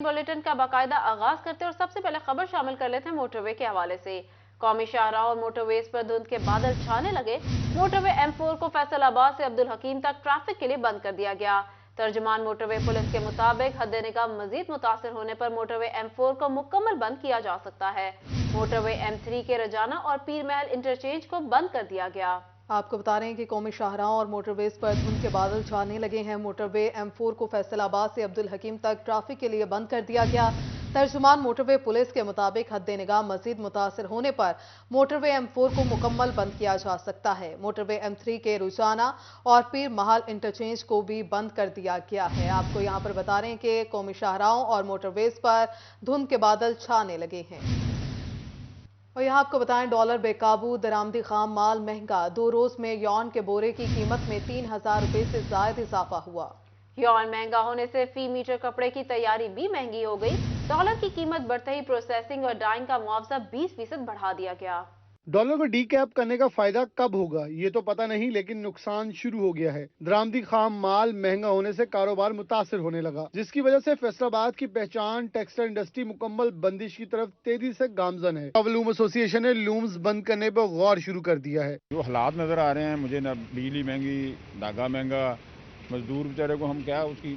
Bulletin का बाकायदा आगाज करते और सबसे पहले खबर शामिल कर लेते हैं मोटरवे के हवाले से। कौमी शाहराह और मोटरवेज पर धुंध के बादल छाने लगे। मोटरवे M4 को फैसलाबाद से अब्दुल हकीम तक ट्रैफिक के लिए बंद कर दिया गया। तर्जुमान मोटरवे पुलिस के मुताबिक हद निगाह मजीद मुतासर होने पर मोटरवे M4 को मुकम्मल बंद किया जा सकता है। मोटरवे M3 के रजाना और पीर महल इंटरचेंज को बंद कर दिया गया। आपको बता रहे हैं कि कौमी शाहराह और मोटरवेज पर धुंध के बादल छाने लगे हैं। मोटरवे M4 को फैसलाबाद से अब्दुल हकीम तक ट्रैफिक के लिए बंद कर दिया गया। तर्जुमान मोटरवे पुलिस के मुताबिक हद निगाह मजीद मुतासर होने पर मोटरवे M4 को मुकम्मल बंद किया जा सकता है। मोटरवे M3 के रुझाना और पीर महल इंटरचेंज को भी बंद कर दिया गया है। आपको यहाँ पर बता रहे हैं कि कौमी शाहराहों और मोटरवेज पर धुंध के बादल छाने लगे हैं। और यहाँ आपको बताएं, डॉलर बेकाबू, दरामदी खाम माल महंगा। 2 रोज में यौन के बोरे की कीमत में 3000 रुपए से ज्यादा इजाफा हुआ। यौन महंगा होने से फी मीटर कपड़े की तैयारी भी महंगी हो गई। डॉलर की कीमत बढ़ते ही प्रोसेसिंग और डाइंग का मुआवजा 20% बढ़ा दिया गया। डॉलर को डीकैप करने का फायदा कब होगा ये तो पता नहीं, लेकिन नुकसान शुरू हो गया है। दरामदी खाम माल महंगा होने से कारोबार मुतासर होने लगा, जिसकी वजह से फैसलाबाद की पहचान टेक्सटाइल इंडस्ट्री मुकम्मल बंदिश की तरफ तेजी से गामजन है। लूम एसोसिएशन ने लूम्स बंद करने पर गौर शुरू कर दिया है। जो हालात नजर आ रहे हैं मुझे, ना बिजली महंगी, धागा महंगा, मजदूर बेचारे को हम क्या उसकी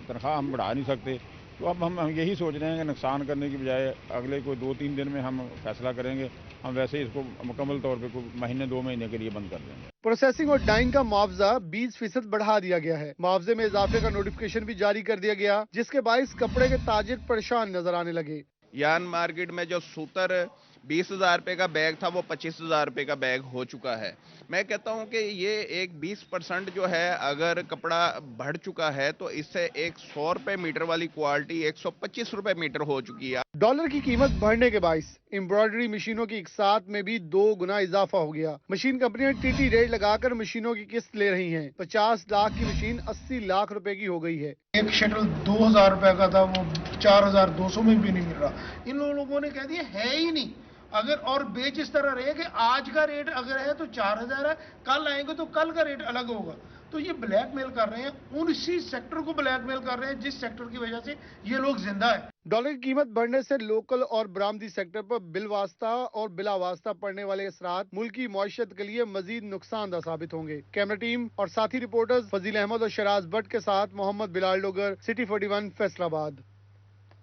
तनख्वाह हम बढ़ा नहीं सकते। तो अब हम यही सोच रहे हैं कि नुकसान करने की बजाय अगले कोई 2-3 दिन में हम फैसला करेंगे। हम वैसे इसको मुकम्मल तौर पे कोई महीने 2 महीने के लिए बंद कर देंगे। प्रोसेसिंग और डाइंग का मुआवजा 20% बढ़ा दिया गया है। मुआवजे में इजाफे का नोटिफिकेशन भी जारी कर दिया गया, जिसके बायस कपड़े के ताजिर परेशान नजर आने लगे। यान मार्केट में जो सूतर 20,000 रुपए का बैग था वो 25,000 रुपए का बैग हो चुका है। मैं कहता हूं कि ये एक 20% जो है, अगर कपड़ा बढ़ चुका है तो इससे एक 100 रुपए मीटर वाली क्वालिटी 125 रुपए मीटर हो चुकी है। डॉलर की कीमत बढ़ने के बायस एम्ब्रॉयडरी मशीनों की इकसात में भी 2 गुना इजाफा हो गया। मशीन कंपनियां टीटी रेट लगाकर मशीनों की किस्त ले रही हैं। 50 लाख की मशीन 80 लाख रुपए की हो गई है। एक शटल 2000 रुपए का था, वो 4200 में भी नहीं मिल रहा। इन लोगों ने कह दिया है ही नहीं। अगर और बेच इस तरह रहे कि आज का रेट अगर है तो 4000 है, कल आएंगे तो कल का रेट अलग होगा। तो ये ब्लैकमेल कर रहे हैं, उसी सेक्टर को ब्लैकमेल कर रहे हैं जिस सेक्टर की वजह से ये लोग जिंदा है। डॉलर की कीमत बढ़ने से लोकल और बरामदी सेक्टर पर बिलवास्ता और बिलावास्ता पड़ने वाले असरात मुल्क की मईशत के लिए मजीद नुकसानदा साबित होंगे। कैमरा टीम और साथी रिपोर्टर्स फजील अहमद और शराज भट्ट के साथ मोहम्मद बिलाल डोगर, सिटी 41 फैसलाबाद।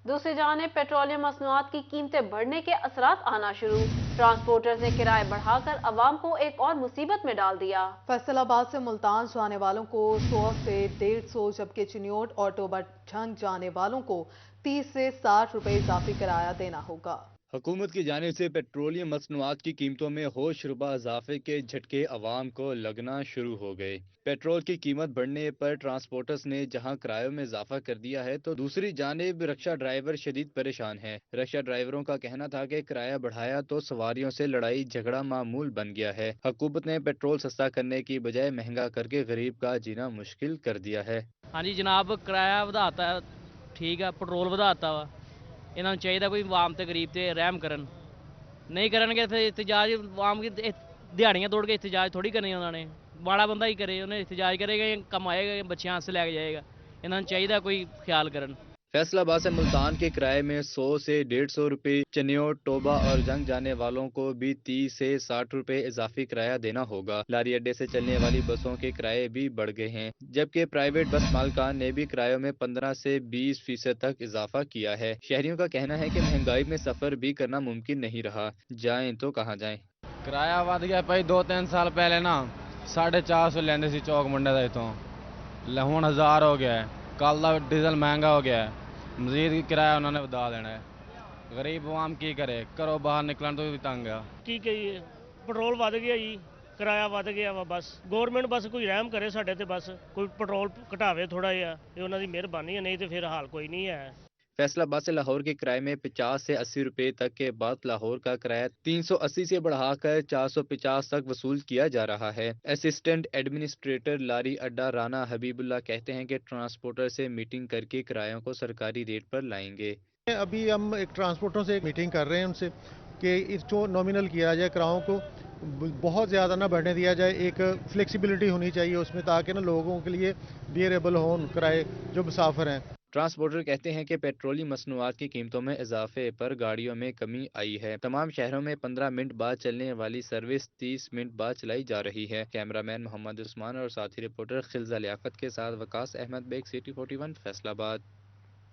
दूसरी जानिब पेट्रोलियम मसनूआत की कीमतें बढ़ने के असरात आना शुरू। ट्रांसपोर्टर्स ने किराए बढ़ाकर अवाम को एक और मुसीबत में डाल दिया। फैसलाबाद से मुल्तान जाने वालों को 100 से 150, जबकि चिन्योट और टोबाठंग जाने वालों को 30 से 60 रुपए इजाफी किराया देना होगा। हुकूमत की जानिब से पेट्रोलियम मसनूआत की कीमतों में होश रुबा इजाफे के झटके अवाम को लगना शुरू हो गए। पेट्रोल की कीमत बढ़ने पर ट्रांसपोर्टर्स ने जहां किरायों में इजाफा कर दिया है, तो दूसरी जानिब रिक्शा ड्राइवर शदीद परेशान हैं। रिक्शा ड्राइवरों का कहना था कि किराया बढ़ाया तो सवारियों से लड़ाई झगड़ा मामूल बन गया है। हुकूमत ने पेट्रोल सस्ता करने की बजाय महंगा करके गरीब का जीना मुश्किल कर दिया है। हाँ जी जनाब, किराया ਵਧਾਤਾ ठीक है, पेट्रोल ਵਧਾਤਾ ਵਾ। ਇਹਨਾਂ ਨੂੰ ਚਾਹੀਦਾ ਕੋਈ ਆਵਾਮ ਤੇ ਗਰੀਬ ਤੇ ਰਹਿਮ ਕਰਨ। ਨਹੀਂ ਕਰਨਗੇ ਫਿਰ ਇhtਜਾਜ ਆਵਾਮ ਦੀ ਦਿਹਾੜੀਆਂ ਤੋੜ ਕੇ ਇhtਜਾਜ ਥੋੜੀ ਕਰਨੀ ਉਹਨਾਂ ਨੇ। ਮਾੜਾ ਬੰਦਾ ਹੀ ਕਰੇ, ਉਹਨੇ ਇhtਜਾਜ ਕਰੇਗਾ, ਕਮਾਏਗਾ, ਬੱਚਿਆਂ ਵਾਸਤੇ ਲੈ ਕੇ ਜਾਏਗਾ। ਇਹਨਾਂ ਨੂੰ ਚਾਹੀਦਾ ਕੋਈ ਖਿਆਲ ਕਰਨ। फैसलाबाद से मुल्तान के किराए में 100 से 150 रुपए, चनियोट, टोबा और जंग जाने वालों को भी 30 से 60 रुपए इजाफी किराया देना होगा। लारी अड्डे से चलने वाली बसों के किराए भी बढ़ गए हैं, जबकि प्राइवेट बस मालिकान ने भी किरायों में 15 से 20% तक इजाफा किया है। शहरियों का कहना है कि महंगाई में सफर भी करना मुमकिन नहीं रहा, जाएं तो कहाँ जाएं। किराया वध गया भाई। 2-3 साल पहले ना 450 लेंदे सी चौक मंडे दा, इतों हुण 1000 हो गया है। कल दा डीजल महंगा हो गया है, मजीद किराया उन्होंने ਵਧਾ देना है। गरीब आवाम की करे, घरों बाहर निकलन तो भी तंग है। ਕੀ ਕਹੀਏ, ਪੈਟਰੋਲ ਵੱਧ ਗਿਆ ਜੀ, ਕਿਰਾਇਆ ਵੱਧ ਗਿਆ ਵਾ। ਬਸ ਗਵਰਨਮੈਂਟ ਬਸ ਕੋਈ ਰਹਿਮ ਕਰੇ ਸਾਡੇ ਤੇ, ਬਸ ਕੋਈ ਪੈਟਰੋਲ ਘਟਾਵੇ ਥੋੜਾ ਜਿਹਾ, ਇਹ ਉਹਨਾਂ ਦੀ ਮਿਹਰਬਾਨੀ ਹੈ, ਨਹੀਂ ਤੇ ਫਿਰ ਹਾਲ ਕੋਈ नहीं है। फैसलाबाद से लाहौर के किराए में 50 से 80 रुपए तक के बाद लाहौर का किराया 380 से बढ़ाकर 450 तक वसूल किया जा रहा है। असिस्टेंट एडमिनिस्ट्रेटर लारी अड्डा राना हबीबुल्लाह कहते हैं कि ट्रांसपोर्टर से मीटिंग करके किरायों को सरकारी रेट पर लाएंगे। अभी हम एक ट्रांसपोर्टरों से एक मीटिंग कर रहे हैं उनसे कि इसको नॉमिनल किया जाए, किरायों को बहुत ज़्यादा ना बढ़ने दिया जाए। एक फ्लेक्सिबिलिटी होनी चाहिए उसमें, ताकि ना लोगों के लिए बियरेबल हों किराए जो मुसाफिर हैं। ٹرانسپورٹر کہتے ہیں کہ پیٹرولیم مصنوعات کی قیمتوں میں اضافے پر گاڑیوں میں کمی آئی ہے۔ تمام شہروں میں 15 منٹ بعد چلنے والی سروس 30 منٹ بعد چلائی جا رہی ہے۔ کیمرہ مین محمد عثمان اور ساتھی رپورٹر خلزہ لیاقت کے ساتھ وقاص احمد بیگ، سٹی 41 فیصل آباد۔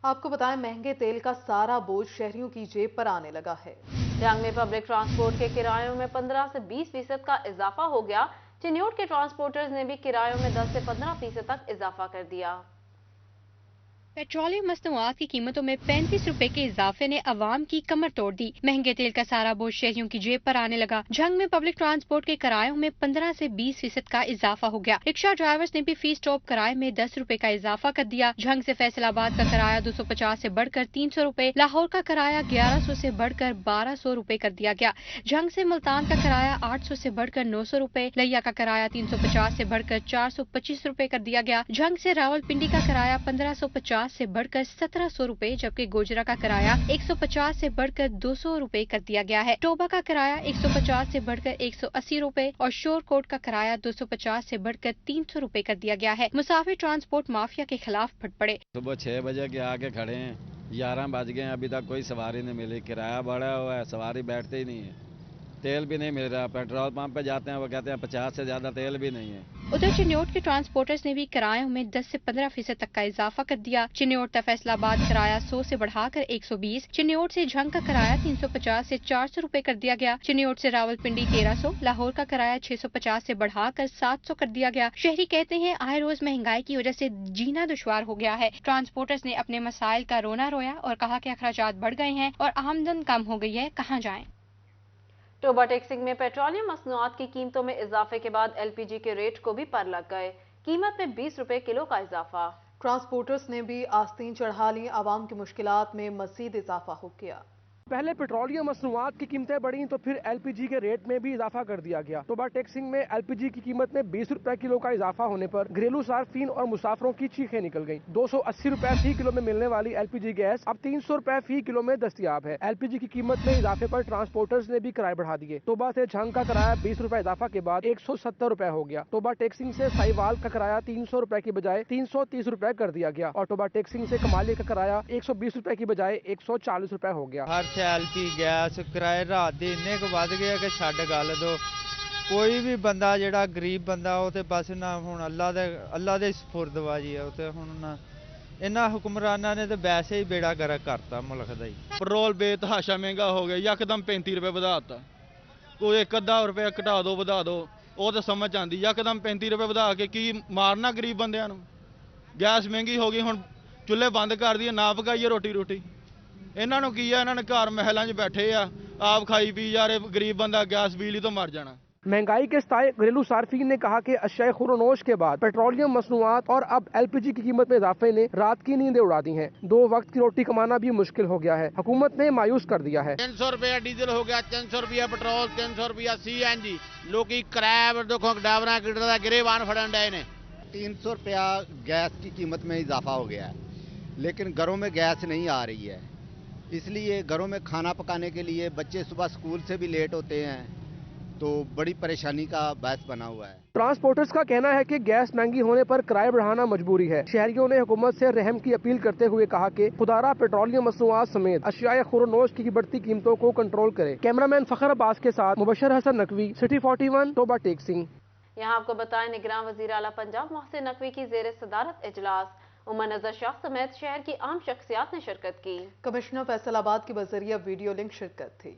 آپ کو بتائیں مہنگے تیل کا سارا بوجھ شہریوں کی جیب پر آنے لگا ہے۔ جھنگ میں پبلک ٹرانسپورٹ کے کرایوں میں 15 سے 20% کا اضافہ ہو گیا۔ چنیوٹ کے ٹرانسپورٹرز نے بھی کرایوں میں 10 سے 15% تک اضافہ کر دیا۔ پیٹرولیم مصنوعات کی قیمتوں میں 35 روپے کے اضافے نے عوام کی کمر توڑ دی۔ مہنگے تیل کا سارا بوجھ شہریوں کی جیب پر آنے لگا۔ جھنگ میں پبلک ٹرانسپورٹ کے کرایوں میں 15 سے 20% کا اضافہ ہو گیا۔ رکشہ ڈرائیورز نے بھی فی سٹاپ کرائے میں 10 روپے کا اضافہ کر دیا۔ جھنگ سے فیصل آباد کا کرایہ 250 سے بڑھ کر 300 روپے، لاہور کا کرایہ 1100 سے بڑھ کر 1200 روپے کر دیا گیا۔ جھنگ سے ملتان کا کرایہ 800 سے بڑھ کر 900 روپے، لیا کا کرایہ 350 سے بڑھ کر 425 روپے کر دیا گیا۔ جھنگ سے راولپنڈی کا کرایہ 1550 سے بڑھ کر 1700 روپے، جبکہ گوجرا کا کرایہ 150 سے بڑھ کر 200 روپے کر دیا گیا ہے۔ ٹوبا کا کرایہ 150 سے بڑھ کر 180 روپے اور شور کوٹ کا کرایہ 250 سے بڑھ کر 300 روپے کر دیا گیا ہے۔ مسافر ٹرانسپورٹ مافیا کے خلاف پھٹ پڑے۔ صبح 6 بجے کے آگے کھڑے ہیں، 11 بج گئے ہیں، ابھی تک کوئی سواری نہیں ملی۔ کرایہ بڑھا ہوا ہے، سواری بیٹھتے ہی نہیں ہے، تیل بھی نہیں مل رہا۔ پیٹرول پمپ پہ جاتے ہیں، وہ کہتے ہیں 50 سے زیادہ تیل بھی نہیں ہے۔ ادھر چنیوٹ کے ٹرانسپورٹرز نے بھی کرایوں میں 10 سے 15% تک کا اضافہ کر دیا۔ چنیوٹ تا فیصل آباد کرایہ 100 سے بڑھا کر 120، چنیوٹ سے جھنگ کا کرایہ 350 سے 400 روپے کر دیا گیا۔ چنیوٹ سے راولپنڈی 1300، لاہور کا کرایہ 650 سے بڑھا کر 700 کر دیا گیا۔ شہری کہتے ہیں آئے روز مہنگائی کی وجہ سے جینا دشوار ہو گیا ہے۔ ٹرانسپورٹرز نے اپنے مسائل کا رونا رویا اور کہا کہ اخراجات بڑھ گئے ہیں اور آمدن کم ہو گئی ہے، کہاں جائیں۔ ٹوبا ٹیکسنگ میں پیٹرولیم مصنوعات کی قیمتوں میں اضافے کے بعد ایل پی جی کے ریٹ کو بھی پر لگ گئے، قیمت میں 20 روپے کلو کا اضافہ۔ ٹرانسپورٹرز نے بھی آستین چڑھا لی، عوام کی مشکلات میں مزید اضافہ ہو گیا۔ پہلے پیٹرولیم مصنوعات کی قیمتیں بڑھیں تو پھر ایل پی جی کے ریٹ میں بھی اضافہ کر دیا گیا۔ ٹوبا ٹیکسنگ میں ایل پی جی کی قیمت میں 20 روپے کلو کا اضافہ ہونے پر گھریلو صارفین اور مسافروں کی چیخیں نکل گئیں۔ 280 روپے فی کلو میں ملنے والی ایل پی جی گیس اب 300 روپے فی کلو میں دستیاب ہے۔ ایل پی جی کی قیمت میں اضافے پر ٹرانسپورٹرز نے بھی کرائے بڑھا دیے۔ ٹوبا سے جھنگ کا کرایہ 20 روپے اضافہ کے بعد 170 روپے ہو گیا۔ ٹوبا ٹیکسنگ سے سائیوال کا کرایہ 300 روپے کی بجائے 330 روپے کر دیا گیا اور ٹوبا ٹیکسنگ سے کمالی کا کرایہ 120 روپے کی بجائے 140 روپے ہو گیا۔ ہر ایل پی گیس کرائے رات دے اننے کو ود گیا کہ چھڈ گل دو، کوئی بھی بندہ جڑا غریب بندہ وہ تے بس نہ ہن اللہ دے سپرد وا جی ہے، تے ہن نہ انہاں حکمراناں نے تے ویسے ہی بیڑا گرک کرتا ملک دا ہی۔ پٹرول بے تحاشا مہنگا ہو گیا، یکدم 35 روپے ਵਧਾਤਾ، کوئی 1-2 روپے ਘਟਾ ਦਿਓ ਵਧਾ ਦਿਓ ਉਹ ਤਾਂ ਸਮਝ ਆਉਂਦੀ, ਯਕਦਮ 35 روپے ਵਧਾ ਕੇ ਕੀ ਮਾਰਨਾ ਗਰੀਬ ਬੰਦਿਆਂ ਨੂੰ। ਗੈਸ ਮਹਿੰਗੀ ਹੋ ਗਈ, ਹੁਣ ਚੁੱਲ੍ਹੇ ਬੰਦ ਕਰ ਦਈਏ, ਨਾ ਪਕਾਈਏ ਰੋਟੀ। ਇਹਨਾਂ ਨੂੰ ਕੀ ਆ, ਇਹਨਾਂ ਨੇ ਘਰ ਮਹਿਲਾਂ 'ਚ ਬੈਠੇ ਆ, ਆਪ ਖਾਈ ਪੀ ਜਾ ਰਹੇ, ਗਰੀਬ ਬੰਦਾ ਗੈਸ ਬਿਜਲੀ ਤੋਂ ਮਰ ਜਾਣਾ۔ مہنگائی کے ستائے گھریلو صارفین نے کہا کہ اشیاء خورونوش کے بعد پیٹرولیم مصنوعات اور اب ایل پی جی کی قیمت میں اضافے نے رات کی نیندیں اڑا دی ہیں۔ 2 وقت کی روٹی کمانا بھی مشکل ہو گیا ہے، حکومت نے مایوس کر دیا ہے۔ 300 روپیہ ڈیزل ہو گیا، 300 روپیہ پٹرول، 300 روپیہ سی این جی، لوکی کرایہ دیکھو ڈرائیوراں کڈا گریبان فڑن ڈے نے۔ 300 روپیہ گیس کی قیمت میں اضافہ ہو گیا ہے، لیکن گھروں میں گیس نہیں آ رہی ہے، اس لیے گھروں میں کھانا پکانے کے لیے بچے صبح اسکول سے بھی لیٹ ہوتے ہیں، تو بڑی پریشانی کا باعث بنا ہوا ہے۔ ٹرانسپورٹرز کا کہنا ہے کہ گیس مہنگی ہونے پر کرائے بڑھانا مجبوری ہے۔ شہریوں نے حکومت سے رحم کی اپیل کرتے ہوئے کہا کہ خدارہ پیٹرولیم مصنوعات سمیت اشیاء خورونوش کی بڑھتی قیمتوں کو کنٹرول کرے۔ کیمرامین فخر عباس کے ساتھ مبشر حسن نقوی، سٹی 41 ٹوبا ٹیکسنگ۔ یہاں آپ کو بتائیں نگراں وزیر اعلیٰ پنجاب محسن نقوی کی زیر صدارت اجلاس، عمر نظر شاہ سمیت شہر کی عام شخصیات نے شرکت کی۔ کمشنر فیصل آباد کے بذریعہ ویڈیو لنک شرکت تھی۔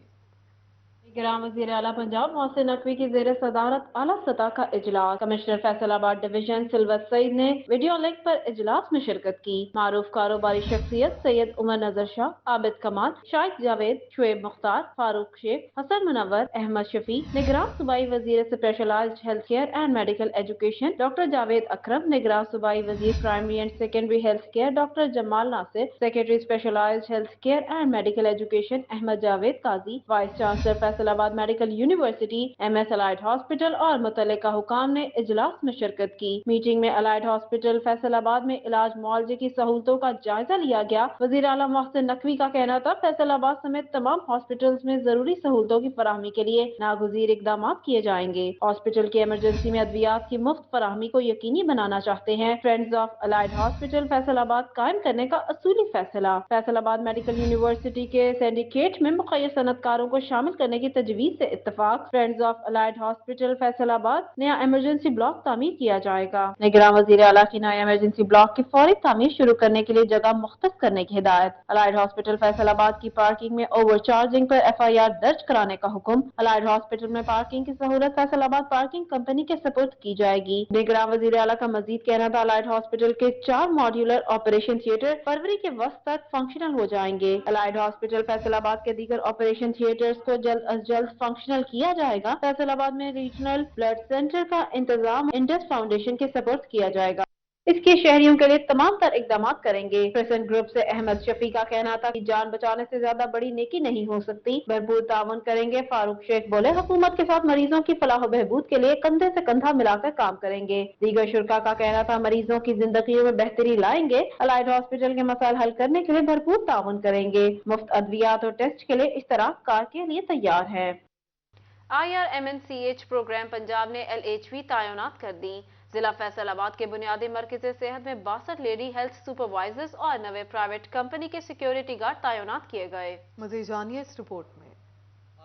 نگراں وزیر اعلیٰ پنجاب محسن نقوی کی زیر صدارت اعلیٰ سطح کا اجلاس، کمشنر فیصل آباد ڈویژن سلوت سعید نے ویڈیو لنک پر اجلاس میں شرکت کی۔ معروف کاروباری شخصیت سید عمر نظر شاہ، عابد کمال، شائق جاوید، شعیب مختار، فاروق شیخ، حسن منور، احمد شفیع، نگراں صوبائی وزیر specialized health care and medical education doctor Javed Akram, نگراں صوبائی وزیر primary and secondary health care doctor Jamal Nasir, secretary specialized health care and medical education Ahmad Javed Qazi, vice chancellor Faisalabad medical university, MS allied hospital और मुतल्लिका हुकाम ने इजलास में शिरकत की। मीटिंग में अलाइड हॉस्पिटल फैसलाबाद में इलाज मुआवजे की सहूलतों का जायजा लिया गया। वज़ीर आला मोहसिन नकवी का कहना था फैसलाबाद समेत तमाम हॉस्पिटल्स में जरूरी सहूलतों की फराहमी के लिए नागुज़ीर इकदाम किए जाएंगे। हॉस्पिटल की इमरजेंसी में अद्वियात की मुफ्त फराहमी को यकीनी बनाना चाहते हैं। Friends of allied hospital Faisalabad कायम करने का असूली फैसला। फैसलाबाद मेडिकल यूनिवर्सिटी के सिंडिकेट में मुक़य्यद सनतकारों को शामिल करने की तजवीज़ से इत्तफाक। Friends of allied hospital Faisalabad नया इमरजेंसी ब्लॉक तामीर किया जाएगा। निगरान वज़ीर आला की नया इमरजेंसी ब्लॉक की फौरी तामीर शुरू करने के लिए जगह मुख्तस करने की हिदायत। अलाइड हॉस्पिटल फैसलाबाद की पार्किंग में ओवर चार्जिंग पर FIR दर्ज कराने का हुक्म। अलाइड हॉस्पिटल में पार्किंग की सहूलत फैसलाबाद पार्किंग कंपनी के सपुर्द की जाएगी। निगरान वज़ीर आला का मजीद कहना था अलाइड हॉस्पिटल के 4 मॉड्यूलर ऑपरेशन थिएटर फरवरी के वक्त तक फंक्शनल हो जाएंगे। अलाइड हॉस्पिटल फैसलाबाद के दीगर ऑपरेशन थिएटर्स को जल्द अज जल्द फंक्शनल किया जाएगा। फैसलाबाद में रीजनल ब्लड सेंटर का इंतजाम इंडस फाउंडेशन के सपोर्ट किया जाएगा। इसके शहरियों के लिए तमाम तर इकदाम करेंगे। क्रिसेंट ग्रुप से अहमद शफी का कहना था कि जान बचाने से ज्यादा बड़ी नेकी नहीं हो सकती, भरपूर तावन करेंगे। फारूक शेख बोले हुकूमत के साथ मरीजों की फलाह बहबूद के लिए कंधे से कंधा मिलाकर काम करेंगे। दीगर शुरका का कहना था मरीजों की जिंदगियों में बेहतरी लाएंगे। अलाइड हॉस्पिटल के मसाइल हल करने के लिए भरपूर तावन करेंगे। मुफ्त अद्वियात और टेस्ट के लिए इश्तराक कार के लिए तैयार है। IRMNCH प्रोग्राम पंजाब ने LHV तैनात कर दी। जिला फैसलाबाद के बुनियादी मरकज़ सेहत में 62 लेडी हेल्थ सुपरवाइजर्स और नवे प्राइवेट कंपनी के सिक्योरिटी गार्ड तैनात किए गए। मज़ीद जानिए इस रिपोर्ट में।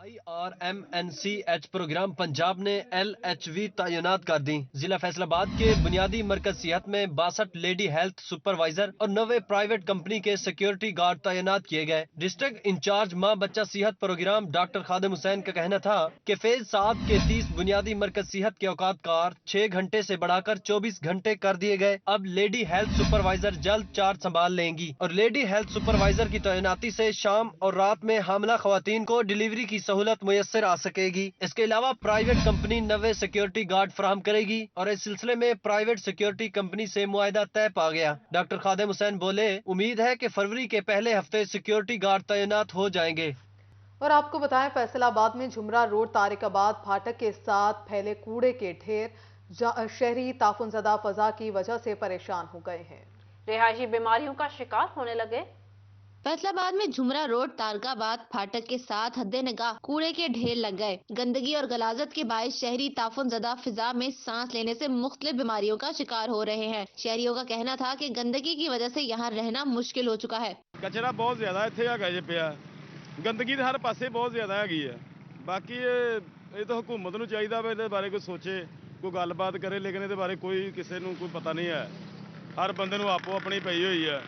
IRMNCH प्रोग्राम पंजाब ने LHV तैनात कर दी। जिला फैसलाबाद के बुनियादी मरकज सेहत में 62 लेडी हेल्थ सुपरवाइजर और नवे प्राइवेट कंपनी के सिक्योरिटी गार्ड तैनात किए गए। डिस्ट्रिक्ट इंचार्ज माँ बच्चा सेहत प्रोग्राम डॉक्टर खादिम हुसैन का कहना था कि फेज 7 के 30 बुनियादी मरकज सेहत के औकात कार 6 घंटे से बढ़ाकर 24 घंटे कर दिए गए। अब लेडी हेल्थ सुपरवाइजर जल्द चार्ज संभाल लेंगी और लेडी हेल्थ सुपरवाइजर की तैनाती से शाम और रात में हामला खवातीन को डिलीवरी की सहूलत मुयस्सर आ सकेगी। इसके अलावा प्राइवेट कंपनी नवे सिक्योरिटी गार्ड फराहम करेगी और इस सिलसिले में प्राइवेट सिक्योरिटी कंपनी से मुआहदा तय पा गया। डॉक्टर खादिम हुसैन बोले उम्मीद है कि फरवरी के पहले हफ्ते सिक्योरिटी गार्ड तैनात हो जाएंगे। और आपको बताएं फैसलाबाद में झुमरा रोड तारिकाबाद फाटक के साथ फैले कूड़े के ढेर शहरी ताफुनज़दा फजा की वजह से परेशान हो गए हैं। रिहायशी बीमारियों का शिकार होने लगे। फैसलाबाद में झुमरा रोड तारकाबाद फाटक के साथ हद्दे निगाह कूड़े के ढेर लग गए। गंदगी और गलाजत के बायस शहरी ताफुनज़दा फिजा में सांस लेने से मुख्तलिफ बीमारियों का शिकार हो रहे हैं। शहरियों का कहना था कि गंदगी की वजह से यहाँ रहना मुश्किल हो चुका है। कचरा बहुत ज्यादा इत्थे हैगा जे पिया, गंदगी तो हर पासे बहुत ज्यादा हैगी है। बाकी ये तो हुकूमत नूं चाहीदा वे इहदे बारे कोई सोचे, कोई गलबात करे, लेकिन इहदे बारे कोई किसी नूं कोई पता नहीं है। हर बंदे नूं आपो अपनी पई हुई है,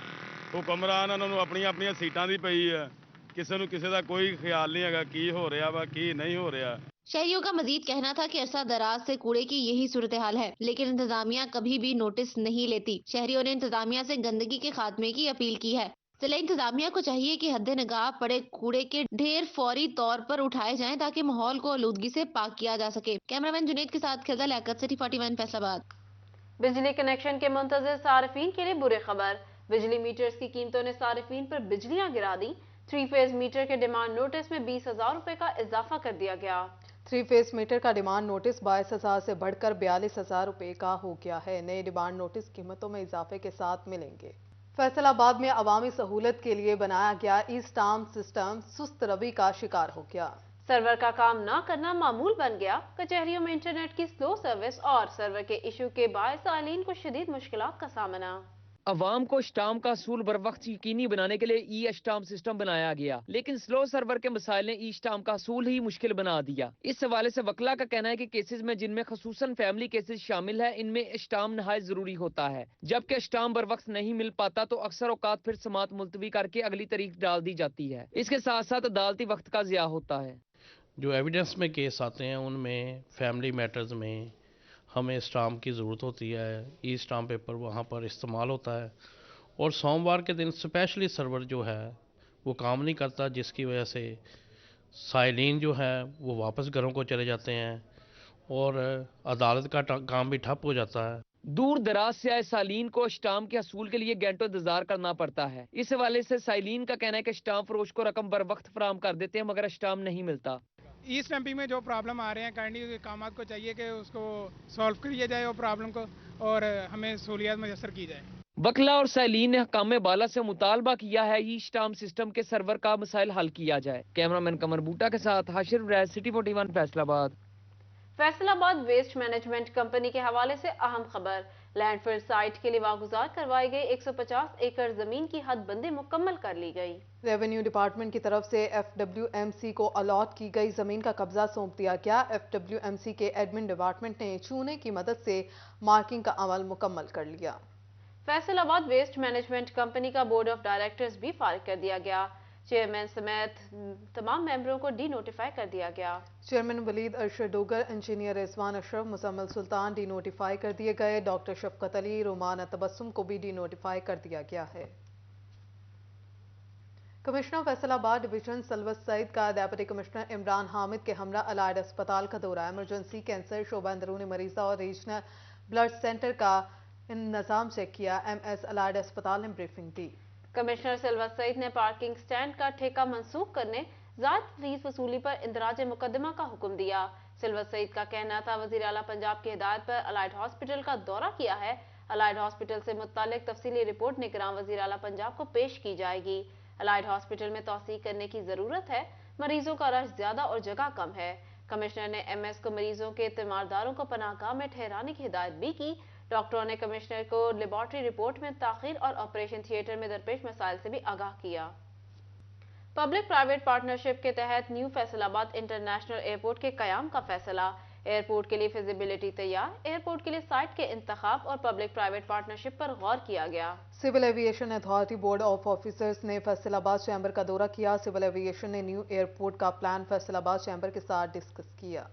हुक्मरान उन्होंने अपनी अपनी सीटां दी पई है, किसी नूं किसी दा कोई ख्याल नहीं है की हो रहा वा की नहीं हो रहा। शहरियों का मजीद कहना था कि अरसा दराज से कूड़े की यही सूरत हाल है, लेकिन इंतजामिया कभी भी नोटिस नहीं लेती। शहरियों ने इंतजामिया से गंदगी के खात्मे की अपील की है। जिला इंतजामिया को चाहिए कि हद्दे निगाह पड़े कूड़े के ढेर फौरी तौर पर उठाए जाएं ताकि माहौल को आलूदगी से पाक किया जा सके। कैमरामैन जुनेद के साथ खिलदा लियाकत, सिटी 41 फैसलाबाद। बिजली कनेक्शन के मुंतज़िर सारिफीन के लिए बुरी खबर। बिजली मीटर्स की कीमतों ने सारिफीन पर बिजलियां गिरा दी। 3 फेज मीटर के डिमांड नोटिस में 20,000 रुपए का इजाफा कर दिया गया। 3 फेज मीटर का डिमांड नोटिस 22,000 से बढ़कर 42,000 रुपए का हो गया है। नए डिमांड नोटिस कीमतों में इजाफे के साथ मिलेंगे। फैसलाबाद में अवामी सहूलत के लिए बनाया गया ई-स्टाम्प सिस्टम सुस्त रवि का शिकार हो गया। सर्वर का काम न करना मामूल बन गया। कचहरियों में इंटरनेट की स्लो सर्विस और सर्वर के इशू के बायस सालीन को शदीद मुश्किलात का सामना। अवाम को स्टाम्प का असूल बर वक्त यकीनी बनाने के लिए ई स्टाम्प सिस्टम बनाया गया, लेकिन स्लो सर्वर के मसाइल ने ई स्टाम्प का असूल ही मुश्किल बना दिया। इस हवाले से वकला का कहना है कि केसेस में जिनमें खसूसन फैमिली केसेस शामिल है, इनमें स्टाम्प नहायत जरूरी होता है। जबकि स्टाम्प बर वक्त नहीं मिल पाता तो अक्सर औकात फिर समात मुलतवी करके अगली तारीख डाल दी जाती है। इसके साथ साथ अदालती वक्त का ज़िया होता है। जो एविडेंस में केस आते हैं उनमें फैमिली मैटर्स में हमें स्टाम्प की ज़रूरत होती है। ई स्टाम्प पेपर वहाँ पर इस्तेमाल होता है और सोमवार के दिन स्पेशली सर्वर जो है वो काम नहीं करता, जिसकी वजह से साइलिन जो है वो वापस घरों को चले जाते हैं और अदालत का काम भी ठप हो जाता है। दूर दराज से आए सालीन को स्टाम्प के हसूल के लिए घंटों इंतजार करना पड़ता है। इस हवाले से साइलिन का कहना है कि स्टाम्प फरोश को रकम बर वक्त फराहम कर देते हैं मगर स्टाम्प नहीं मिलता। ई स्टैंपिंग में जो प्रॉब्लम आ रहे हैं काइंडली कामात को चाहिए कि उसको सॉल्व किया जाए वो प्रॉब्लम को और हमें सहूलियत मुयसर की जाए। वकला और साइलीन ने हकाम बाला से मुतालबा किया है ई स्टाम्प सिस्टम के सर्वर का मसाइल हल किया जाए। कैमरामैन कमर बूटा के साथ हाशिर रैज, city 41 Faisalabad. Faisalabad waste management company के हवाले से अहम खबर। लैंडफिल साइट के लिए वागुजार करवाई गई 150 एकड़ जमीन की हदबंदी मुकम्मल कर ली गई। रेवेन्यू डिपार्टमेंट की तरफ से FWMC को अलॉट की गई जमीन का कब्जा सौंप दिया गया। FWMC के एडमिन डिपार्टमेंट ने चूने की मदद से मार्किंग का अमल मुकम्मल कर लिया। फैसलाबाद वेस्ट मैनेजमेंट कंपनी का बोर्ड ऑफ डायरेक्टर्स भी फारिग कर दिया गया। चेयरमैन समेत तमाम मेंबरों को डी नोटिफाई कर दिया गया। चेयरमैन वलीद अरशद डोगर, इंजीनियर रिजवान अशरफ, मुजम्मिल सुल्तान डी नोटिफाई कर दिए गए। डॉक्टर शफकत अली, रोमाना तबस्सुम को भी डी नोटिफाई कर दिया गया है। कमिश्नर फैसलाबाद डिवीजन सलवत सईद का डेप्यूटी कमिश्नर इमरान हामिद के हमरा अलाइड अस्पताल का दौरा। इमरजेंसी कैंसर शोबा अंदरूनी मरीजा और रीजनल ब्लड सेंटर का निज़ाम चेक किया। MS अलाइड अस्पताल ने ब्रीफिंग दी। कमिश्नर सिलवत सईद ने पार्किंग स्टैंड का ठेका मंसूख करने, ज़ायद फीस वसूली पर इंदराज मुकदमा का हुक्म दिया। सिलवत सईद का कहना था वज़ीर आला पंजाब की हिदायत पर अलाइड हॉस्पिटल का दौरा किया है। अलाइड हॉस्पिटल से मुतालिक तफसीली रिपोर्ट निगरान वज़ीर आला पंजाब को पेश की जाएगी। अलाइड हॉस्पिटल में तौसीह करने की ज़रूरत है, मरीजों का रश ज़्यादा और जगह कम है। कमिश्नर ने MS को मरीजों के तीमारदारों को पनाहगाह में ठहराने की हिदायत भी की। डॉक्टरों ने कमिश्नर को लेबॉर्ट्री रिपोर्ट में ताखीर और ऑपरेशन थिएटर में दरपेश मसाइल से भी आगाह किया। पब्लिक प्राइवेट पार्टनरशिप के तहत न्यू फैसलाबाद इंटरनेशनल एयरपोर्ट के कयाम का फैसला। एयरपोर्ट के लिए फिजिबिलिटी तैयार, एयरपोर्ट के लिए साइट के इंतखाब और पब्लिक प्राइवेट पार्टनरशिप पर गौर किया गया। Civil aviation authority board of officers ने फैसलाबाद चैम्बर का दौरा किया। सिविल एविएशन ने न्यू एयरपोर्ट का प्लान फैसलाबाद चैम्बर के साथ डिस्कस किया।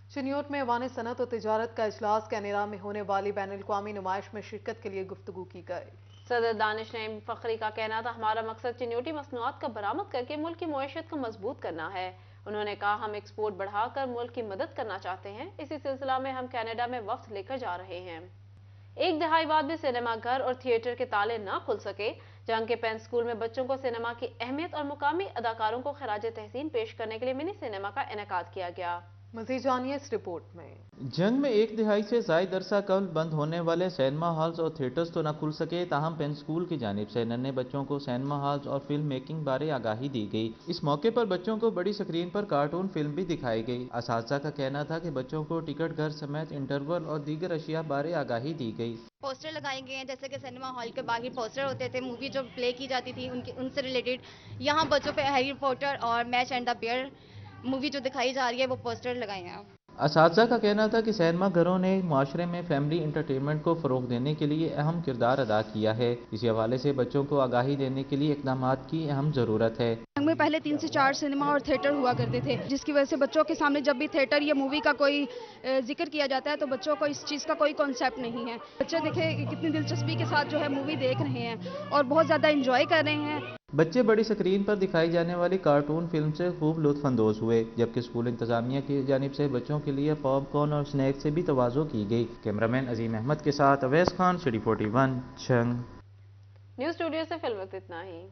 चिन्योट में ऐवान सनत और तिजारत का इजलास, कैनेडा में होने वाली बैनुल-अक़वामी नुमाइश में शिरकत के लिए गुफ्तगू की गई। सदर दानिश नईम फखरी का कहना था हमारा मकसद चिन्योटी मसनूआत का बरामद करके मुल्क की मईशत को मजबूत करना है। उन्होंने कहा हम एक्सपोर्ट बढ़ाकर मुल्क की मदद करना चाहते हैं। इसी सिलसिला में हम कनाडा में वफ्द लेकर जा रहे हैं। एक दहाई बाद भी सिनेमा घर और थिएटर के ताले ना खुल सके। जंग के पेन स्कूल में बच्चों को सिनेमा की अहमियत और मुकामी अदाकारों को खराज तहसीन पेश करने के लिए मिनी सिनेमा का इनेकाद किया गया। मज़ीद जानिए इस रिपोर्ट में। जंग में एक दिहाई से ज़ायद अरसा कबल बंद होने वाले सिनेमा हॉल्स और थिएटर्स तो न खुल सके, ताहम पेन स्कूल की जानिब से नन्हे बच्चों को सिनेमा हॉल्स और फिल्म मेकिंग बारे आगाही दी गई। इस मौके पर बच्चों को बड़ी स्क्रीन पर कार्टून फिल्म भी दिखाई गई। असातिज़ा का कहना था कि बच्चों को टिकट घर समेत इंटरवल और दीगर अशिया बारे आगाही दी गई। पोस्टर लगाए गए हैं, जैसे कि सिनेमा हॉल के बाहर पोस्टर होते थे, मूवी जो प्ले की जाती थी उनसे रिलेटेड। यहाँ बच्चों पे हैरी पॉटर और Masha and the bear movie जो दिखाई जा रही है वो पोस्टर लगाए हैं। असातिज़ा का कहना था कि सिनेमा घरों ने माशरे में फैमिली इंटरटेनमेंट को फ़रोग देने के लिए अहम किरदार अदा किया है। इसी हवाले से बच्चों को आगाही देने के लिए इक़दाम की अहम ज़रूरत है। में पहले 3 से 4 सिनेमा और थिएटर हुआ करते थे, जिसकी वजह से बच्चों के सामने जब भी थिएटर या मूवी का कोई जिक्र किया जाता है तो बच्चों को इस चीज़ का कोई कॉन्सेप्ट नहीं है। बच्चे देखे कितनी दिलचस्पी के साथ जो है मूवी देख रहे हैं और बहुत ज़्यादा इंजॉय कर रहे हैं। बच्चे बड़ी स्क्रीन पर दिखाई जाने वाली कार्टून फिल्म से खूब लुत्फ़अंदोज़ हुए, जबकि स्कूल इंतजामिया की जानिब से बच्चों के लिए पॉपकॉर्न और स्नैक्स से भी तवाज़ो की गई। कैमरामैन अजीम अहमद के साथ Awais Khan, city 41 Jhang. News studio से फिल वक्त इतना ही।